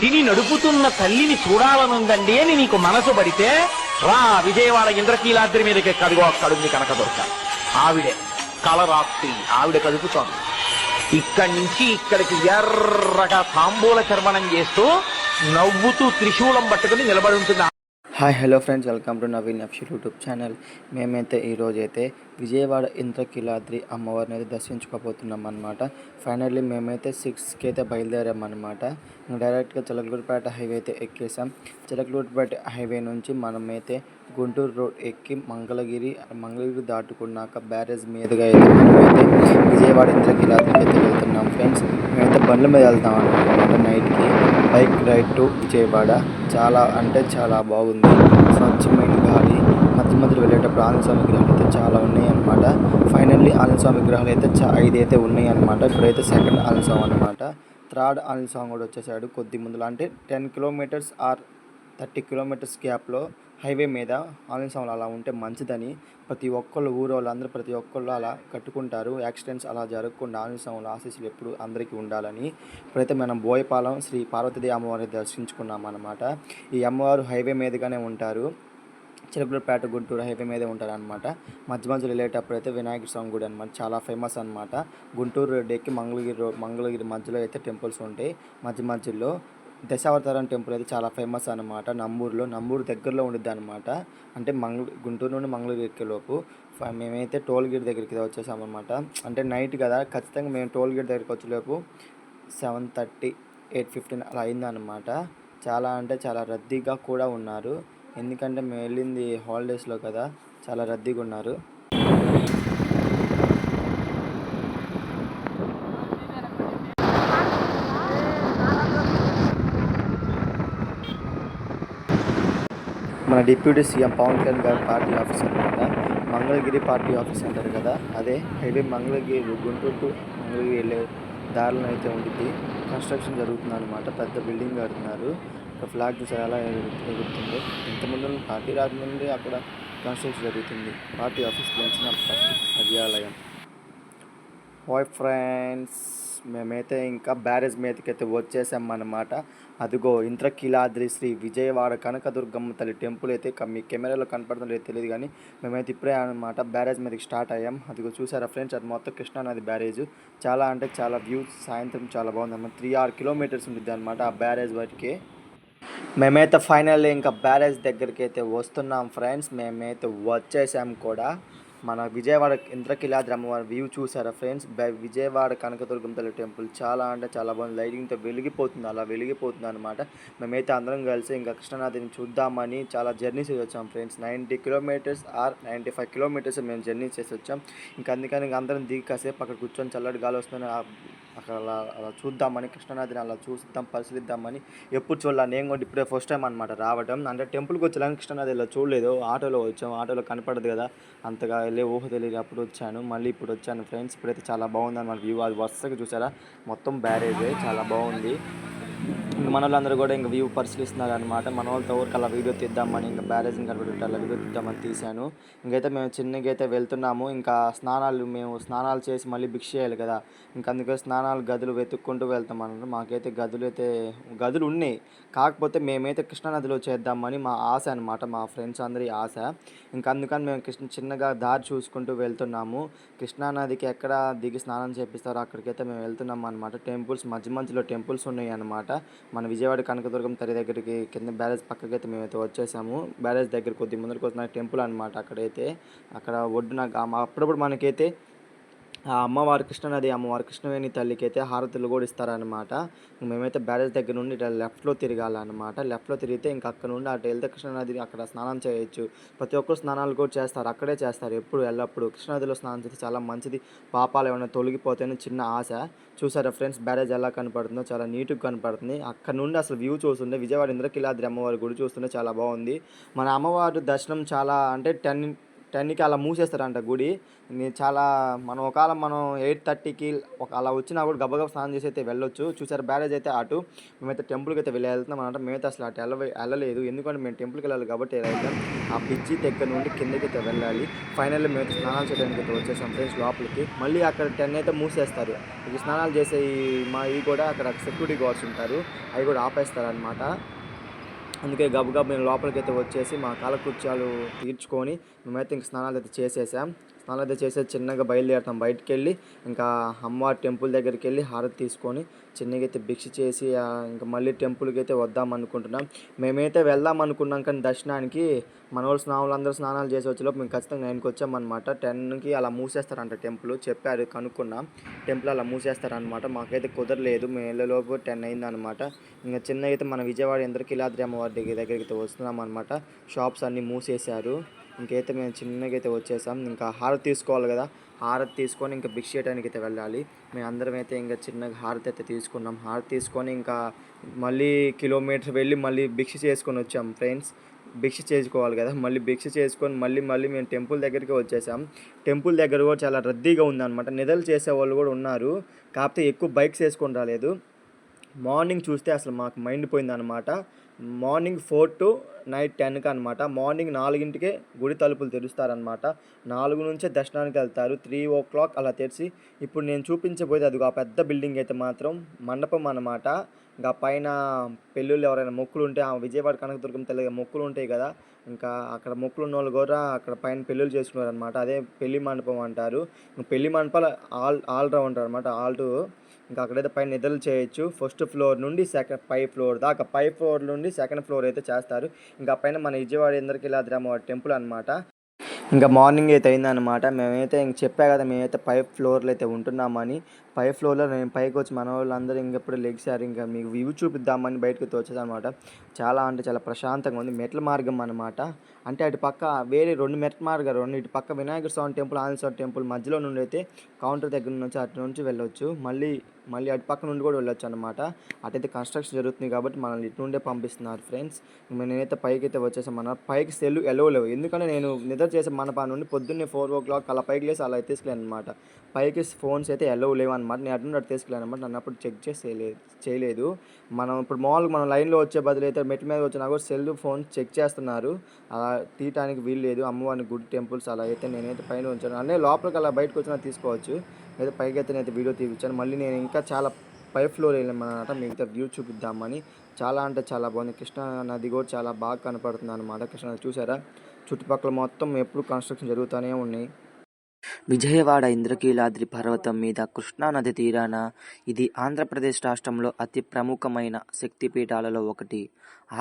తిని నడుపుతున్న తల్లిని చూడాలనుందండి అని నీకు మనసు పడితే రా విజయవాడ ఇంద్రకీలాద్రి మీదకి కదిగో అక్కడుంది కనకదుర్గ. ఆవిడే కలరాత్రి ఆవిడ కదుపుతోంది. ఇక్కడి నుంచి ఇక్కడికి ఎర్రగా తాంబూల చర్వణం చేస్తూ నవ్వుతూ త్రిశూలం పట్టుకుని నిలబడి ఉంటుంది. Hi hello friends, welcome to Naveen official YouTube channel. మేమైతే ఈరోజైతే విజయవాడ ఇంద్రకీలాద్రి అమ్మవారిని అయితే దర్శించుకోబోతున్నాం అనమాట. ఫైనల్లీ మేమైతే 6కి అయితే బయలుదేరామన్నమాట. డైరెక్ట్గా చిలకలూరిపేట హైవే అయితే ఎక్కేసాం. చిలకలూరిపేట హైవే నుంచి మనమైతే గుంటూరు రోడ్ ఎక్కి మంగళగిరి దాటుకున్నాక బ్యారేజ్ మీదుగా అయితే మనమైతే విజయవాడ ఇంద్రకీలాద్రికి అయితే వెళ్తున్నాం ఫ్రెండ్స్. మేమైతే బండ్ల మీద వెళ్తాం అనమాట. నైట్కి బైక్ రైడ్ టు విజయవాడ. చాలా అంటే చాలా బాగుంది. స్వచ్ఛమైన గాలి, మధ్య మధ్యలో వెళ్ళేటప్పుడు ఆంజనేయ స్వామి విగ్రహాలు అయితే చాలా ఉన్నాయి అనమాట. ఫైనల్లీ ఆంజనేయ స్వామి విగ్రహాలు అయితే 5 అయితే ఉన్నాయి అనమాట. ఇప్పుడైతే సెకండ్ ఆంజనేయ స్వామి అనమాట. థర్డ్ ఆంజనేయ స్వామి కూడా వచ్చేసాడు కొద్ది ముందులో. అంటే 10 కిలోమీటర్స్ ఆర్ 30 కిలోమీటర్స్ గ్యాప్లో హైవే మీద ఆంజనేయ స్వాములు అలా ఉంటే మంచిదని ప్రతి ఒక్కళ్ళు ఊరోళ్ళందరూ ప్రతి ఒక్కళ్ళు అలా కట్టుకుంటారు. యాక్సిడెంట్స్ అలా జరగకుండా ఆంజనేయ స్వాముల ఆశీస్సులు ఎప్పుడు అందరికీ ఉండాలని. ఇప్పుడైతే మనం బోయపాలెం శ్రీ పార్వతీదేవి అమ్మవారిని దర్శించుకున్నాం అనమాట. ఈ అమ్మవారు హైవే మీదగానే ఉంటారు. చిలకలూరిపేట గుంటూరు హైవే మీదే ఉంటారు అనమాట. మధ్య మధ్యలో వెళ్ళేటప్పుడు అయితే వినాయక స్వామి గుడి అనమాట, చాలా ఫేమస్ అనమాట. గుంటూరు రోడ్ ఎక్కి మంగళగిరి మధ్యలో అయితే టెంపుల్స్ ఉంటాయి. మధ్య మధ్యలో దశావతారం టెంపుల్ అయితే చాలా ఫేమస్ అనమాట. నంబూరు దగ్గరలో ఉండిద్ది అనమాట. అంటే గుంటూరు నుండి మంగళగిరి ఎక్కేలోపు మేమైతే టోల్ గేట్ దగ్గరికి వచ్చేసామన్నమాట. అంటే నైట్ కదా, ఖచ్చితంగా మేము టోల్ గేట్ దగ్గరికి వచ్చేలోపు 7:30 8:15 అలా అయిందనమాట. చాలా అంటే చాలా రద్దీగా కూడా ఉన్నారు. ఎందుకంటే మేము వెళ్ళింది హాలిడేస్లో కదా, చాలా రద్దీగా ఉన్నారు. మన డిప్యూటీ సీఎం పవన్ కళ్యాణ్ గారి పార్టీ ఆఫీస్ అనమాట. మంగళగిరి పార్టీ ఆఫీస్ అంటారు కదా, అదే హైవే మంగళగిరి గుంటూరు టు మంగళగిరి వెళ్ళే దారిలో అయితే ఉండిద్ది. కన్స్ట్రక్షన్ జరుగుతుంది అనమాట. పెద్ద బిల్డింగ్ కడుతున్నారు. ఒక ఫ్లాగ్ చూసారు ఎలా ఎగురుతుంది. ఇంతకుముందు పార్టీ రాకముందే అక్కడ కన్స్ట్రక్షన్ జరుగుతుంది. పార్టీ ఆఫీస్కి వచ్చిన కార్యాలయం. హాయ్ ఫ్రెండ్స్, మేమైతే ఇంకా బ్యారేజ్ మీదకి అయితే వచ్చేసామన్నమాట. అదిగో ఇంద్రకీలాద్రి శ్రీ విజయవాడ కనకదుర్గమ్మ తల్లి టెంపుల్ అయితే మీ కెమెరాలో కనపడుతుందో లేదో తెలియదు కానీ మేమైతే ఇప్పుడే అనమాట బ్యారేజ్ మీదకి స్టార్ట్ అయ్యాం. అదిగో చూసారా ఫ్రెండ్స్, అది మొత్తం కృష్ణానది బ్యారేజ్. చాలా అంటే చాలా వ్యూస్ సాయంత్రం చాలా బాగుంది అన్నమాట. 3-6 కిలోమీటర్స్ ఉంటుంది అనమాట ఆ బ్యారేజ్ వరకే. మేమైతే ఫైనల్లీ ఇంకా బ్యారేజ్ దగ్గరికి అయితే వస్తున్నాం ఫ్రెండ్స్. మేమైతే వచ్చేసాం కూడా. మన విజయవాడ ఇంద్రకీలాద్రి అమ్మవారి వ్యూ చూసారా ఫ్రెండ్స్. విజయవాడ కనకదుర్గమ్మ తల్లి టెంపుల్ చాలా అంటే చాలా బాగుంది. లైటింగ్తో వెలిగిపోతుంది, అలా వెలిగిపోతుంది అనమాట. మేమైతే అందరం కలిసి ఇంకా కృష్ణానదిని చూద్దామని చాలా జర్నీ చేసి వచ్చాం ఫ్రెండ్స్. 90 కిలోమీటర్స్ ఆర్ 95 కిలోమీటర్స్ మేము జర్నీ చేసి వచ్చాం. ఇంకా అందుకని అందరం దిగి కాసేపు అక్కడ కూర్చొని చల్లటి గాలి వస్తుందని అక్కడ అలా చూద్దామని, కృష్ణానదిని అలా చూద్దాం పరిశీలిద్దామని. ఎప్పుడు చూడాలి, నేను కూడా ఇప్పుడే ఫస్ట్ టైం అనమాట రావడం. అంటే టెంపుల్కి వచ్చేలాగా కృష్ణానది ఇలా చూడలేదు. ఆటోలో వచ్చాము, ఆటోలో కనపడదు కదా, అంతగా వెళ్ళే ఊహ తెలియదు. అప్పుడు వచ్చాను, మళ్ళీ ఇప్పుడు వచ్చాను ఫ్రెండ్స్. ఇప్పుడైతే చాలా బాగుంది అన్నమాట వ్యూ. అది వరుసగా చూసారా, మొత్తం బ్యారేజే చాలా బాగుంది. ఇంక మన వాళ్ళందరూ కూడా ఇంకా వ్యూ పరిశీలిస్తున్నారు అనమాట. మన వాళ్ళతో ఊరికి అలా వీడియో తీద్దామని, ఇంకా బ్యారేజ్ని కనబడి అలా వీడియో తీద్దామని తీశాను. ఇంకైతే మేము చిన్నగా అయితే వెళ్తున్నాము. ఇంకా మేము స్నానాలు చేసి మళ్ళీ భిక్ష చేయాలి కదా, ఇంకా అందుకే స్నానాలు గదులు వెతుక్కుంటూ వెళ్తాం అన్నమాట. మాకైతే గదులు ఉన్నాయి, కాకపోతే మేమైతే కృష్ణానదిలో చేద్దామని మా ఆశ అనమాట, మా ఫ్రెండ్స్ అందరి ఆశ. ఇంకా అందుకని మేము చిన్నగా దారి చూసుకుంటూ వెళ్తున్నాము. కృష్ణానదికి ఎక్కడ దిగి స్నానం చేపిస్తారో అక్కడికైతే మేము వెళ్తున్నాము అనమాట. టెంపుల్స్ మధ్యలో టెంపుల్స్ ఉన్నాయి అనమాట. మన విజయవాడ కనకదుర్గం తల్లి దగ్గరికి కింద బ్యారేజ్ పక్కకి అయితే మేమైతే వచ్చేసాము. బ్యారేజ్ దగ్గర కొద్ది ముందరికి వస్తున్న టెంపుల్ అనమాట. అక్కడ ఒడ్డున అప్పుడప్పుడు మనకైతే ఆ అమ్మవారి కృష్ణానది అమ్మవారి కృష్ణవేణి తల్లికి అయితే హారతులు కూడా ఇస్తారనమాట. మేమైతే బ్యారేజ్ దగ్గర నుండి ఇట్లా లెఫ్ట్లో తిరగాలన్నమాట. లెఫ్ట్లో తిరిగితే ఇంకా అక్కడ నుండి అటు వెళ్తే కృష్ణానది అక్కడ స్నానం చేయొచ్చు. ప్రతి ఒక్కరు స్నానాలు కూడా చేస్తారు, అక్కడే చేస్తారు ఎల్లప్పుడూ. కృష్ణానదిలో స్నానం చేస్తే చాలా మంచిది, పాపాలు ఏమైనా తొలగిపోతాయని చిన్న ఆశ. చూసారా ఫ్రెండ్స్, బ్యారేజ్ ఎలా కనపడుతుందో, చాలా నీట్గా కనపడుతుంది. అక్కడ నుండి అసలు వ్యూ చూస్తుంటే విజయవాడ ఇంద్రకీలాద్రి అమ్మవారి గుడి చూస్తుంటే చాలా బాగుంది. మన అమ్మవారి దర్శనం చాలా అంటే 10కి అలా మూసేస్తారంట గుడి. చాలా మనం ఒకవేళ మనం 8:30కి అలా వచ్చినా కూడా గబగబా స్నానం చేసి అయితే వెళ్ళొచ్చు. చూసారు బ్యారేజ్ అయితే అటు, మేమైతే టెంపుల్కి అయితే వెళ్తున్నాం అనమాట. మేమైతే అసలు అటు వెళ్ళలేదు, ఎందుకంటే మేము టెంపుల్కి వెళ్ళాలి కాబట్టి వెళ్ళాం. ఆ బ్రిడ్జి దగ్గర నుండి కిందకి అయితే వెళ్ళాలి. ఫైనల్లీ మేమైతే స్నానాలు చేయడానికి అయితే వచ్చేసాం ఫ్రెండ్స్ లోపలికి. మళ్ళీ అక్కడ 10 అయితే మూసేస్తారు. ఇవి స్నానాలు చేసే ఇవి కూడా అక్కడ సెక్యూరిటీ గార్డ్స్ ఉంటారు, అవి కూడా ఆపేస్తారనమాట. అందుకే గబగబా మేము లోపలికైతే వచ్చేసి మా కాలకృత్యాలు తీర్చుకొని మేమైతే ఇంక స్నానాలు అయితే చేసేసాం. స్నానాలు అయితే చేసేసి చిన్నగా బయలుదేరుతాం. బయటికి వెళ్ళి ఇంకా అమ్మవారి టెంపుల్ దగ్గరికి వెళ్ళి హారతి తీసుకొని చిన్నగా అయితే భిక్ష చేసి ఇంకా మళ్ళీ టెంపుల్కి అయితే వద్దాం అనుకుంటున్నాం. మేమైతే వెళ్దాం అనుకున్నాం కానీ దర్శనానికి మన వాళ్ళు అందరూ స్నానాలు చేసి వచ్చేలోపు మేము ఖచ్చితంగా 9కి వచ్చామన్నమాట. 10కి అలా మూసేస్తారంట టెంపుల్, చెప్పారు కనుక్కున్నాం. టెంపుల్ అలా మూసేస్తారనమాట. మాకైతే కుదరలేదు, మేము వెళ్ళేలోపు 10 అయిందనమాట. ఇంకా చిన్నగా అయితే మన విజయవాడ ఇంద్రకీలాద్రి అమ్మవారి దగ్గరికి అయితే వస్తున్నాం అనమాట. షాప్స్ అన్నీ మూసేశారు. ఇంకైతే మేము చిన్నగా అయితే వచ్చేసాం. ఇంకా హారతి తీసుకోవాలి కదా, హారతి తీసుకొని ఇంకా భిక్ష చేయడానికి అయితే వెళ్ళాలి. మేము అందరం అయితే ఇంకా చిన్నగా హారతి అయితే తీసుకున్నాం. హారతి తీసుకొని ఇంకా మళ్ళీ కిలోమీటర్ వెళ్ళి మళ్ళీ భిక్ష చేసుకొని వచ్చాం ఫ్రెండ్స్. భిక్ష చేసుకోవాలి కదా, మళ్ళీ భిక్ష చేసుకొని మళ్ళీ మేము టెంపుల్ దగ్గరికి వచ్చేసాం. టెంపుల్ దగ్గర కూడా చాలా రద్దీగా ఉందన్నమాట. నిద్రలు చేసేవాళ్ళు కూడా ఉన్నారు, కాకపోతే ఎక్కువ బైక్స్ వేసుకొని రాలేదు. మార్నింగ్ చూస్తే అసలు మాకు మైండ్ పోయిందనమాట. మార్నింగ్ 4 to నైట్ 10కి అనమాట. మార్నింగ్ 4కే గుడి తలుపులు తెరుస్తారనమాట. 4 నుంచే దర్శనానికి వెళ్తారు. 3 o'clock అలా తెరిచి ఇప్పుడు నేను చూపించబోయేది అది ఆ పెద్ద బిల్డింగ్ అయితే మాత్రం మండపం అనమాట. ఇంకా పైన పెళ్ళిళ్ళు ఎవరైనా మొక్కులు ఉంటే ఆ విజయవాడ కనకదుర్గం తల్లి మొక్కులు ఉంటాయి కదా, ఇంకా అక్కడ మొక్కులు ఉన్న వాళ్ళు కూడా అక్కడ పైన పెళ్ళిళ్ళు చేసుకున్నారు అనమాట. అదే పెళ్లి మండపం అంటారు. పెళ్లి మండపాలు ఆల్ రౌండ్ అనమాట. ఇంకా అక్కడైతే పైన నిద్రలు చేయొచ్చు. ఫస్ట్ ఫ్లోర్ నుండి 5th ఫ్లోర్ దాకా, 5th ఫ్లోర్ నుండి 2nd ఫ్లోర్ అయితే చేస్తారు. ఇంకా పైన మన విజయవాడ ఇంద్రకీలాద్రి అమ్మవారి టెంపుల్ అనమాట. ఇంకా మార్నింగ్ అయితే అయిందనమాట. మేమైతే ఇంక చెప్పా కదా, మేమైతే 5th ఫ్లోర్లో అయితే ఉంటున్నామని. 5th ఫ్లోర్లో నేను పైకి వచ్చి మన వాళ్ళందరూ ఇంకెప్పుడు లెగ్సారు. ఇంకా మీకు వ్యూ చూపిద్దామని బయటకు వచ్చేది అనమాట. చాలా అంటే చాలా ప్రశాంతంగా ఉంది. మెట్ల మార్గం అనమాట. అంటే అటు పక్క వేరే 2 మెట్ల మార్గాలు, ఇటు పక్క వినాయక స్వామి టెంపుల్, ఆంజనేయ స్వామి టెంపుల్ మధ్యలో నుండి అయితే కౌంటర్ దగ్గర నుంచి అటు నుంచి వెళ్ళొచ్చు. మళ్ళీ అటు పక్క నుండి కూడా వెళ్ళొచ్చు అనమాట. అటైతే కన్స్ట్రక్షన్ జరుగుతుంది కాబట్టి మనల్ని ఇటు నుండే పంపిస్తున్నారు ఫ్రెండ్స్. నేనైతే పైకి అయితే వచ్చేసాను. మన పైకి సెల్ ఎలవలేవు, ఎందుకంటే నేను నిద్ర చేసే మనపా నుండి పొద్దున్నే 4 o'clock అలా పైకి లేసి అలా తీసుకెళ్ళాను అనమాట. పైకి ఫోన్స్ అయితే ఎలవ్ లేవు అనమాట. నేను అటు నుండి అటు తీసుకెళ్ళాను అనమాట. నన్ను అప్పుడు చెక్ చేసి చేయలేదు. మనం ఇప్పుడు మామూలుగా మనం లైన్లో వచ్చే బదులు అయితే మెట్ల మీద వచ్చినా కూడా సెల్ ఫోన్ చెక్ చేస్తున్నారు. అలా తీయటానికి వీలు లేదు. అమ్మవారిని గుడి టెంపుల్స్ అలా అయితే నేనైతే పైన ఉంచాను. అంటే లోపలికి అలా బయటకు వచ్చినా తీసుకోవచ్చు. అయితే పైకి అయితే నేనైతే వీడియో తీపించాను. మళ్ళీ నేను ఇంకా చాలా 5th ఫ్లోర్ వెళ్ళామన్నమాట. మిగతా వ్యూ చూపిద్దామని. చాలా అంటే చాలా బాగుంది. కృష్ణా నది కూడా చాలా బాగా కనపడుతుంది అనమాట. కృష్ణా నది చూసారా, చుట్టుపక్కల మొత్తం ఎప్పుడు కన్స్ట్రక్షన్ జరుగుతూనే ఉన్నాయి. విజయవాడ ఇంద్రకీలాద్రి పర్వతం మీద కృష్ణానది తీరాన ఇది ఆంధ్రప్రదేశ్ రాష్ట్రంలో అతి ప్రముఖమైన శక్తిపీఠాలలో ఒకటి.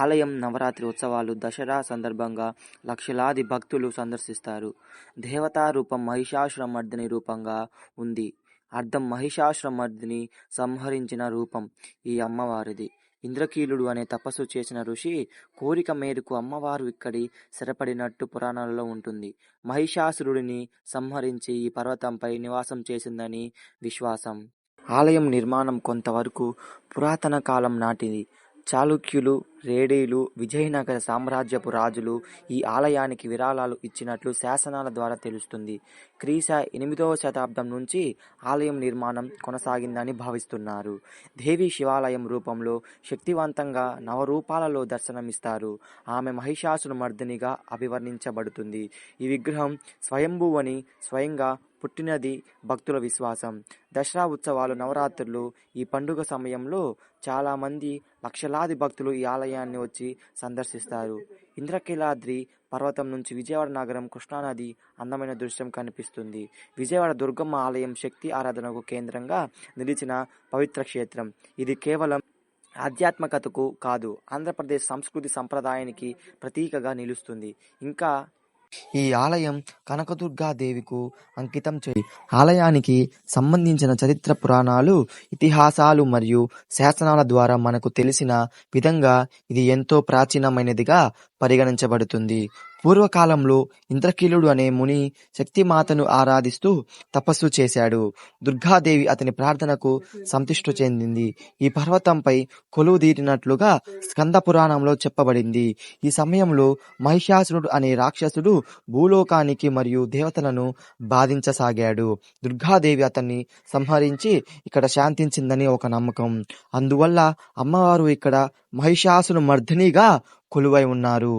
ఆలయం నవరాత్రి ఉత్సవాలు, దసరా సందర్భంగా లక్షలాది భక్తులు సందర్శిస్తారు. దేవతా రూపం మహిషాసురమర్దిని రూపంగా ఉంది. అర్థం మహిషాసురమర్దిని సంహరించిన రూపం ఈ అమ్మవారిది. ఇంద్రకీలుడు అనే తపస్సు చేసిన ఋషి కోరిక మేరకు అమ్మవారు ఇక్కడి స్థిరపడినట్టు పురాణాలలో ఉంటుంది. మహిషాసురుడిని సంహరించి ఈ పర్వతంపై నివాసం చేసిందని విశ్వాసం. ఆలయం నిర్మాణం కొంతవరకు పురాతన కాలం నాటిది. చాళుక్యులు, రేడీలు, విజయనగర సామ్రాజ్యపు రాజులు ఈ ఆలయానికి విరాళాలు ఇచ్చినట్లు శాసనాల ద్వారా తెలుస్తుంది. క్రీశ 8వ శతాబ్దం నుంచి ఆలయం నిర్మాణం కొనసాగిందని భావిస్తున్నారు. దేవి శివాలయం రూపంలో శక్తివంతంగా నవరూపాలలో దర్శనమిస్తారు. ఆమె మహిషాసురమర్దినిగా అభివర్ణించబడుతుంది. ఈ విగ్రహం స్వయంభువని, స్వయంగా పుట్టినది భక్తుల విశ్వాసం. దసరా ఉత్సవాలు, నవరాత్రులు ఈ పండుగ సమయంలో చాలామంది లక్షలాది భక్తులు ఈ ఆలయాన్ని వచ్చి సందర్శిస్తారు. ఇంద్రకీలాద్రి పర్వతం నుంచి విజయవాడ నగరం, కృష్ణానది అందమైన దృశ్యం కనిపిస్తుంది. విజయవాడ దుర్గమ్మ ఆలయం శక్తి ఆరాధనకు కేంద్రంగా నిలిచిన పవిత్ర క్షేత్రం. ఇది కేవలం ఆధ్యాత్మికతకు కాదు, ఆంధ్రప్రదేశ్ సంస్కృతి సంప్రదాయానికి ప్రతీకగా నిలుస్తుంది. ఇంకా ఈ ఆలయం కనకదుర్గాదేవికు అంకితం ఆలయానికి సంబంధించిన చరిత్ర, పురాణాలు, ఇతిహాసాలు మరియు శాసనాల ద్వారా మనకు తెలిసిన విధంగా ఇది ఎంతో ప్రాచీనమైనదిగా పరిగణించబడుతుంది. పూర్వకాలంలో ఇంద్రకీలుడు అనే ముని శక్తిమాతను ఆరాధిస్తూ తపస్సు చేశాడు. దుర్గాదేవి అతని ప్రార్థనకు సంతుష్టి చెందింది. ఈ పర్వతంపై కొలువుదీరినట్లుగా స్కంద పురాణంలో చెప్పబడింది. ఈ సమయంలో మహిషాసురుడు అనే రాక్షసుడు భూలోకానికి మరియు దేవతలను బాధించసాగాడు. దుర్గాదేవి అతన్ని సంహరించి ఇక్కడ శాంతించిందని ఒక నమ్మకం. అందువల్ల అమ్మవారు ఇక్కడ మహిషాసుర మర్దినిగా కొలువై ఉన్నారు.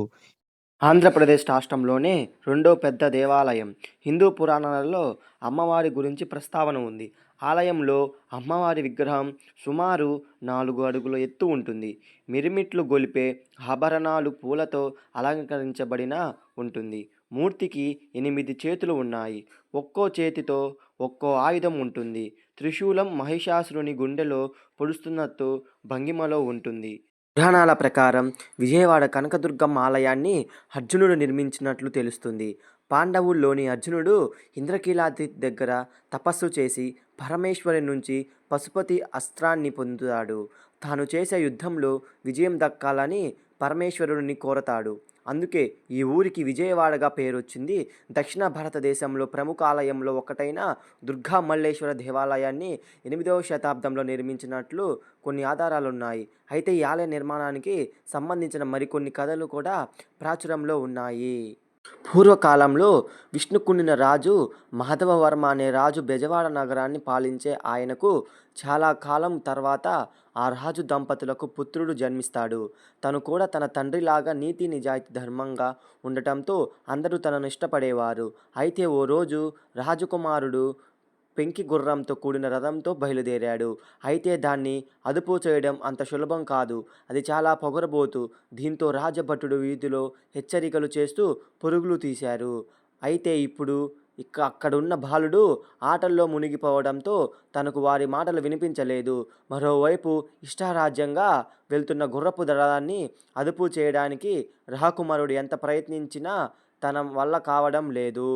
ఆంధ్రప్రదేశ్ రాష్ట్రంలోనే రెండో పెద్ద దేవాలయం. హిందూ పురాణాలలో అమ్మవారి గురించి ప్రస్తావన ఉంది. ఆలయంలో అమ్మవారి విగ్రహం సుమారు 4 అడుగుల ఎత్తు ఉంటుంది. మిరిమిట్లు గొలిపే ఆభరణాలు పూలతో అలంకరించబడిన ఉంటుంది. మూర్తికి 8 చేతులు ఉన్నాయి. ఒక్కో చేతితో ఒక్కో ఆయుధం ఉంటుంది. త్రిశూలం మహిషాసురుని గుండెలో పొడుస్తున్నట్టు భంగిమలో ఉంటుంది. పురాణాల ప్రకారం విజయవాడ కనకదుర్గమ్మ ఆలయాన్ని అర్జునుడు నిర్మించినట్లు తెలుస్తుంది. పాండవుల్లోని అర్జునుడు ఇంద్రకీలాద్రి దగ్గర తపస్సు చేసి పరమేశ్వరి నుంచి పశుపతి అస్త్రాన్ని పొందుతాడు. తాను చేసే యుద్ధంలో విజయం దక్కాలని పరమేశ్వరుడిని కోరతాడు. అందుకే ఈ ఊరికి విజయవాడగా పేరొచ్చింది. దక్షిణ భారతదేశంలో ప్రముఖ ఆలయంలో ఒకటైన దుర్గా మల్లేశ్వర దేవాలయాన్ని 8వ శతాబ్దంలో నిర్మించినట్లు కొన్ని ఆధారాలున్నాయి. అయితే ఈ ఆలయ నిర్మాణానికి సంబంధించిన మరికొన్ని కథలు కూడా ప్రాచుర్యంలో ఉన్నాయి. పూర్వకాలంలో విష్ణుకుండిన రాజు మాధవవర్మ అనే రాజు బెజవాడ నగరాన్ని పాలించే ఆయనకు చాలా కాలం తర్వాత ఆ రాజు దంపతులకు పుత్రుడు జన్మిస్తాడు. తను కూడా తన తండ్రిలాగా నీతి నిజాయితీ ధర్మంగా ఉండటంతో అందరూ తనను ఇష్టపడేవారు. అయితే ఓ రోజు రాజకుమారుడు పెంకి గుర్రంతో కూడిన రథంతో బయలుదేరాడు. అయితే దాన్ని అదుపు చేయడం అంత సులభం కాదు. అది చాలా పొగరబోతు. దీంతో రాజభటుడు వీధిలో హెచ్చరికలు చేస్తూ పరుగులు తీశారు. అయితే ఇప్పుడు అక్కడున్న బాలుడు ఆటల్లో మునిగిపోవడంతో తనకు వారి మాటలు వినిపించలేదు. మరోవైపు ఇష్టారాజ్యంగా వెళ్తున్న గుర్రపు రథాన్ని అదుపు చేయడానికి రాకుమారుడు ఎంత ప్రయత్నించినా తన వల్ల కావడం లేదు.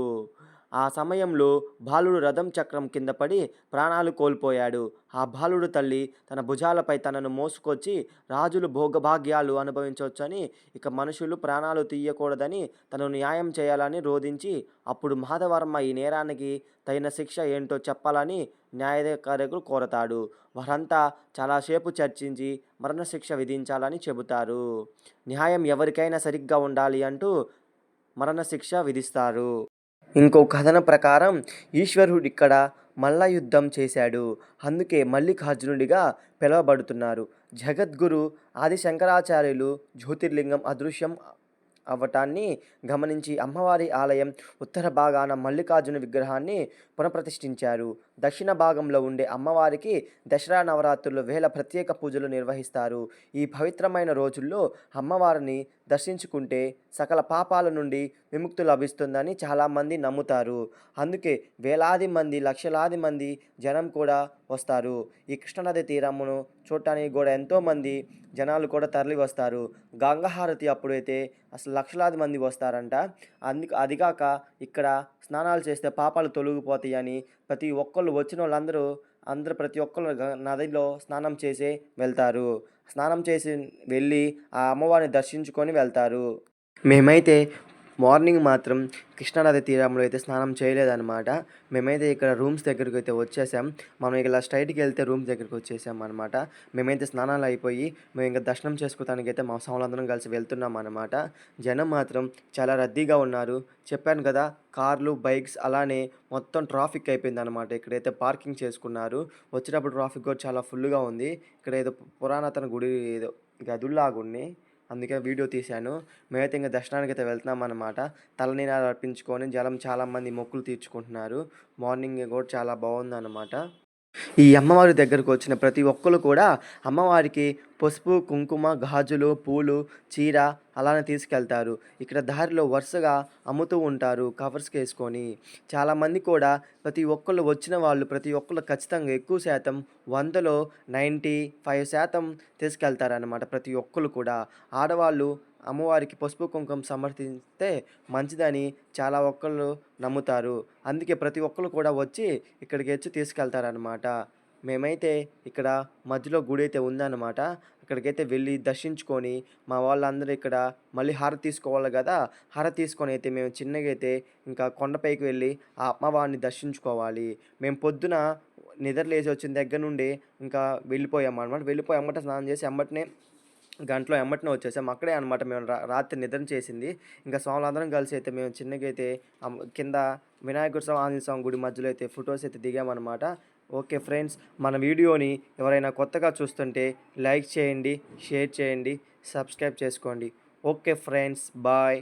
ఆ సమయంలో బాలుడు రథం చక్రం కింద పడి ప్రాణాలు కోల్పోయాడు. ఆ బాలుడు తల్లి తన భుజాలపై తనను మోసుకొచ్చి రాజులు భోగభాగ్యాలు అనుభవించవచ్చని, ఇక మనుషులు ప్రాణాలు తీయకూడదని తనను న్యాయం చేయాలని రోధించి, అప్పుడు మాధవర్మ ఈ నేరానికి తగిన శిక్ష ఏంటో చెప్పాలని న్యాయాధికారులు కోరతాడు. వారంతా చాలాసేపు చర్చించి మరణశిక్ష విధించాలని చెబుతారు. న్యాయం ఎవరికైనా సరిగ్గా ఉండాలి అంటూ మరణశిక్ష విధిస్తారు. ఇంకో కథనం ప్రకారం ఈశ్వరుడు ఇక్కడ మల్ల యుద్ధం చేశాడు. అందుకే మల్లికార్జునుడిగా పిలువబడుతున్నారు. జగద్గురు ఆది శంకరాచార్యులు జ్యోతిర్లింగం అదృశ్యం అవ్వటాన్ని గమనించి అమ్మవారి ఆలయం ఉత్తర భాగాన మల్లికార్జున విగ్రహాన్ని పునఃప్రతిష్ఠించారు. దక్షిణ భాగంలో ఉండే అమ్మవారికి దసరా నవరాత్రుల్లో వేల ప్రత్యేక పూజలు నిర్వహిస్తారు. ఈ పవిత్రమైన రోజుల్లో అమ్మవారిని దర్శించుకుంటే సకల పాపాల నుండి విముక్తి లభిస్తుందని చాలామంది నమ్ముతారు. అందుకే వేలాది మంది లక్షలాది మంది జనం కూడా వస్తారు. ఈ కృష్ణానది తీరమును చూడటానికి కూడా ఎంతోమంది జనాలు కూడా తరలి వస్తారు. గంగాహారతి అప్పుడైతే అసలు లక్షలాది మంది వస్తారంట. అదిగాక ఇక్కడ స్నానాలు చేస్తే పాపాలు తొలగిపోతాయని ప్రతి ఒక్కళ్ళు వచ్చిన వాళ్ళందరూ ప్రతి ఒక్కళ్ళు నదిలో స్నానం చేసి వెళ్తారు. స్నానం చేసి వెళ్ళి ఆ అమ్మవారిని దర్శించుకొని వెళ్తారు. మేమైతే మార్నింగ్ మాత్రం కృష్ణానది తీరంలో అయితే స్నానం చేయలేదన్నమాట. మేమైతే ఇక్కడ రూమ్స్ దగ్గరికి అయితే వచ్చేసాం. మనం ఇలా స్ట్రైట్కి వెళ్తే రూమ్స్ దగ్గరికి వచ్చేసాం అనమాట. మేమైతే స్నానాలు అయిపోయి మేము ఇంకా దర్శనం చేసుకోవడానికి అయితే మా సోములందరం కలిసి వెళ్తున్నాం అనమాట. జనం మాత్రం చాలా రద్దీగా ఉన్నారు. చెప్పాను కదా, కార్లు బైక్స్ అలానే మొత్తం ట్రాఫిక్ అయిపోయింది అనమాట. ఇక్కడైతే పార్కింగ్ చేసుకున్నారు. వచ్చేటప్పుడు ట్రాఫిక్ కూడా చాలా ఫుల్గా ఉంది. ఇక్కడ ఏదో పురాతన గుడి ఏదో గదుల్లాగున్నాయి, అందుకే వీడియో తీశాను. మేమైతే ఇంకా దర్శనానికి అయితే వెళ్తున్నాం అన్నమాట. తలనీలాలు అర్పించుకొని జలం చాలామంది మొక్కులు తీర్చుకుంటున్నారు. మార్నింగ్ కూడా చాలా బాగుందన్నమాట. ఈ అమ్మవారి దగ్గరకు వచ్చిన ప్రతి ఒక్కరు కూడా అమ్మవారికి పసుపు కుంకుమ గాజులు పూలు చీర అలానే తీసుకెళ్తారు. ఇక్కడ దారిలో వరుసగా అమ్ముతూ ఉంటారు కవర్స్కి వేసుకొని. చాలామంది కూడా ప్రతి ఒక్కళ్ళు వచ్చిన వాళ్ళు ప్రతి ఒక్కళ్ళు ఖచ్చితంగా ఎక్కువ శాతం 100లో 95% తీసుకెళ్తారనమాట. ప్రతి ఒక్కరు కూడా ఆడవాళ్ళు అమ్మవారికి పసుపు కుంకుమ సమర్పిస్తే మంచిదని చాలా ఒక్కళ్ళు నమ్ముతారు. అందుకే ప్రతి ఒక్కరు కూడా వచ్చి ఇక్కడికి వచ్చి తీసుకెళ్తారనమాట. మేమైతే ఇక్కడ మధ్యలో గుడి అయితే ఉందన్నమాట. అక్కడికైతే వెళ్ళి దర్శించుకొని మా వాళ్ళందరూ ఇక్కడ మళ్ళీ హారతి తీసుకోవాలి కదా, హారతి తీసుకొని అయితే మేము చిన్నగా అయితే ఇంకా కొండపైకి వెళ్ళి ఆ అమ్మవారిని దర్శించుకోవాలి. మేము పొద్దున నిద్ర లేచి వచ్చిన దగ్గర నుండి ఇంకా వెళ్ళిపోయామన్నమాట. వెళ్ళిపోయి ఎమ్మటే స్నానం చేసి గంటలో ఎమ్మటనే వచ్చేసాం. అక్కడే అనమాట మేము రాత్రి నిద్ర చేసింది. ఇంకా స్వాములందరం కలిసి అయితే మేము చిన్నగా అయితే కింద వినాయకుడి స్వామి, ఆంజనేయ స్వామి గుడి మధ్యలో అయితే ఫొటోస్ అయితే దిగామన్నమాట. ఓకే ఫ్రెండ్స్, మన వీడియోని ఎవరైనా కొత్తగా చూస్తుంటే లైక్ చేయండి, షేర్ చేయండి, సబ్స్క్రైబ్ చేసుకోండి. Okay friends, bye.